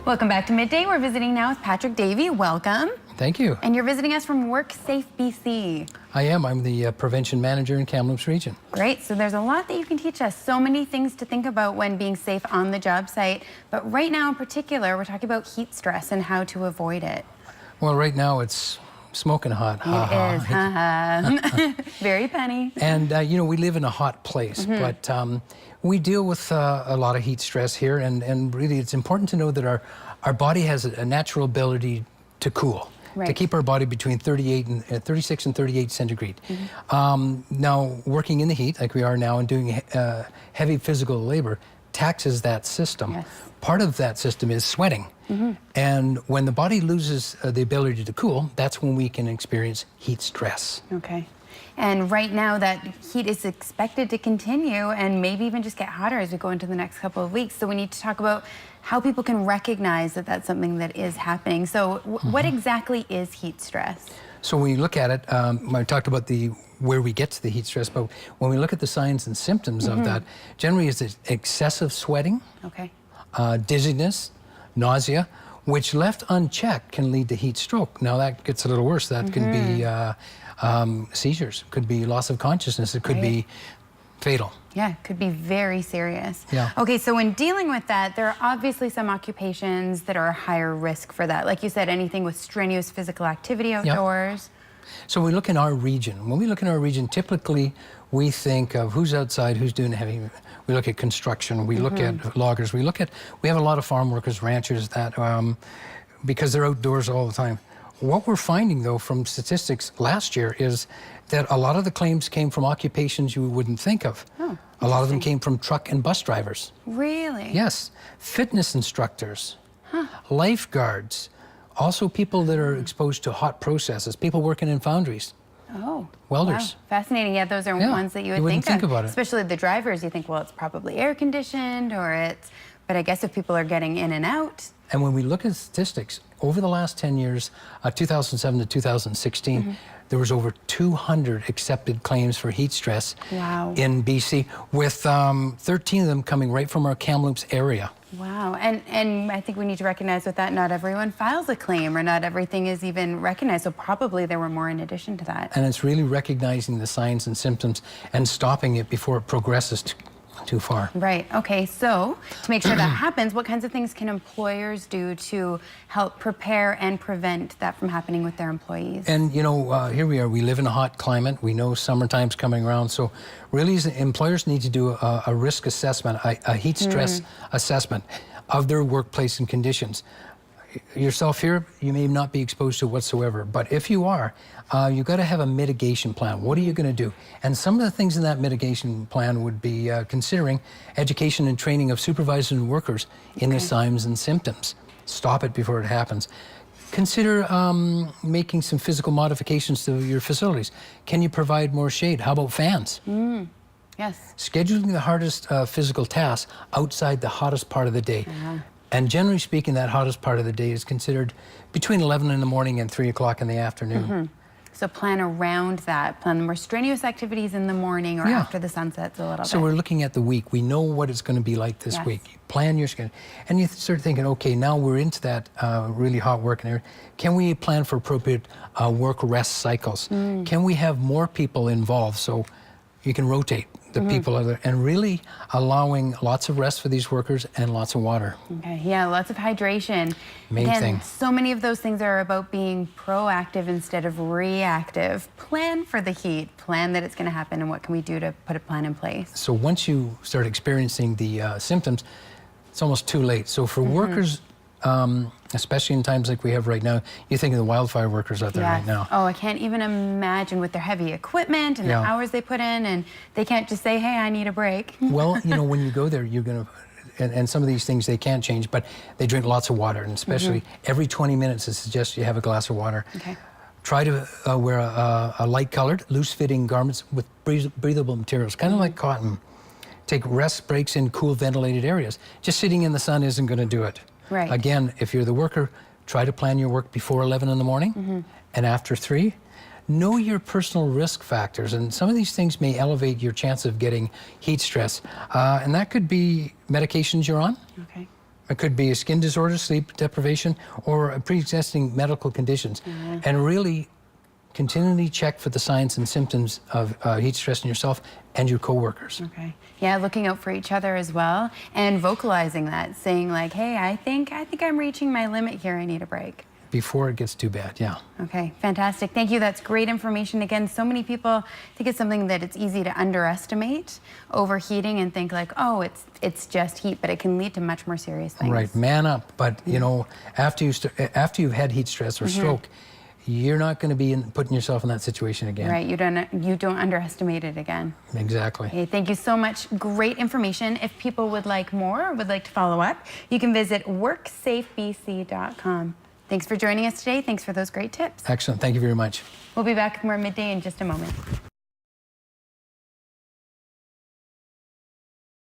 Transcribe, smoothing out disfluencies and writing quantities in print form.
Welcome back to Midday. We're visiting now with Patrick Davey. Welcome. Thank you. And you're visiting us from WorksafeBC. I am. I'm the prevention manager in Kamloops region. Great. So there's a lot that you can teach us. So many things to think about when being safe on the job site. But right now in particular, we're talking about heat stress and how to avoid it. Well, right now it's smoking hot. It is. Ha-ha. Very punny. And, you know, we live in a hot place, but we deal with a lot of heat stress here. And really, it's important to know that our body has a natural ability to cool. Right. To keep our body between 36 and 38 centigrade. Now, working in the heat, like we are now, and doing heavy physical labor, taxes that system. Yes. Part of that system is sweating. And when the body loses the ability to cool, that's when we can experience heat stress. Okay. And right now that heat is expected to continue and maybe even just get hotter as we go into the next couple of weeks. So we need to talk about how people can recognize that that's something that is happening. So what exactly is heat stress? So when you look at it, I talked about where we get to the heat stress, but when we look at the signs and symptoms of that, generally it's excessive sweating, dizziness, nausea, which left unchecked can lead to heat stroke. Now that gets a little worse. That can be seizures, could be loss of consciousness, it could be fatal. Yeah, it could be very serious. Yeah. Okay, so when dealing with that, there are obviously some occupations that are a higher risk for that. Like you said, anything with strenuous physical activity outdoors. So we look in our region. When we look in our region, typically we think of who's outside, who's doing heavy. We look at construction, we look at loggers, we have a lot of farm workers, ranchers that, because they're outdoors all the time. What we're finding, though, from statistics last year is that a lot of the claims came from occupations you wouldn't think of. Oh, a lot of them came from truck and bus drivers. Really? Yes. Fitness instructors, lifeguards, also people that are exposed to hot processes, people working in foundries. Oh, welders. Wow. Fascinating. Yeah, those are ones that you wouldn't think about it. Especially the drivers, you think, well, it's probably air conditioned but I guess if people are getting in and out. And when we look at statistics, over the last 10 years, 2007 to 2016, there was over 200 accepted claims for heat stress in BC, with 13 of them coming right from our Kamloops area. Wow, and I think we need to recognize with that, not everyone files a claim or not everything is even recognized, so probably there were more in addition to that. And it's really recognizing the signs and symptoms and stopping it before it progresses too far. Right, okay, so to make sure that happens, what kinds of things can employers do to help prepare and prevent that from happening with their employees? And you know, here we are, we live in a hot climate, we know summertime's coming around, so really employers need to do a risk assessment, a heat stress assessment of their workplace and conditions. Yourself here, you may not be exposed to whatsoever, but if you are, you've got to have a mitigation plan. What are you going to do? And some of the things in that mitigation plan would be considering education and training of supervisors and workers in the signs and symptoms. Stop it before it happens. Consider making some physical modifications to your facilities. Can you provide more shade? How about fans? Yes. Scheduling the hardest physical tasks outside the hottest part of the day. And generally speaking, that hottest part of the day is considered between 11 in the morning and 3 o'clock in the afternoon. So plan around that. Plan the more strenuous activities in the morning or after the sun sets a little bit. So we're looking at the week. We know what it's going to be like this week. You plan your schedule. And you start thinking, okay, now we're into that really hot work area. Can we plan for appropriate work-rest cycles? Can we have more people involved so you can rotate the people are there, and really allowing lots of rest for these workers and lots of water. Okay, yeah, lots of hydration. Main thing. So many of those things are about being proactive instead of reactive. Plan for the heat, plan that it's going to happen, and what can we do to put a plan in place? So once you start experiencing the symptoms, it's almost too late. So for workers, especially in times like we have right now, you think of the wildfire workers out there right now. Oh, I can't even imagine with their heavy equipment and the hours they put in, and they can't just say, hey, I need a break. Well, you know, when you go there, you're going to, and some of these things they can't change, but they drink lots of water, and especially every 20 minutes it suggests you have a glass of water. Okay. Try to wear a light-colored, loose-fitting garments with breathable materials, kind of like cotton. Take rest breaks in cool, ventilated areas. Just sitting in the sun isn't going to do it. Right. Again, if you're the worker, try to plan your work before 11 in the morning and after 3. Know your personal risk factors, and some of these things may elevate your chance of getting heat stress. And that could be medications you're on. It could be a skin disorder, sleep deprivation, or pre-existing medical conditions. And really continually check for the signs and symptoms of heat stress in yourself and your coworkers. Okay. Yeah, looking out for each other as well, and vocalizing that, saying like, hey, I think I'm reaching my limit here, I need a break. Before it gets too bad, yeah. Okay, fantastic. Thank you. That's great information. Again, so many people think it's something that it's easy to underestimate, overheating, and think like, oh, it's just heat, but it can lead to much more serious things. Right, man up. But you know, after you've had heat stress or stroke, you're not going to be putting yourself in that situation again. Right, you don't underestimate it again. Exactly. Okay, thank you so much. Great information. If people would like more or would like to follow up, you can visit WorksafeBC.com. Thanks for joining us today. Thanks for those great tips. Excellent. Thank you very much. We'll be back with more Midday in just a moment.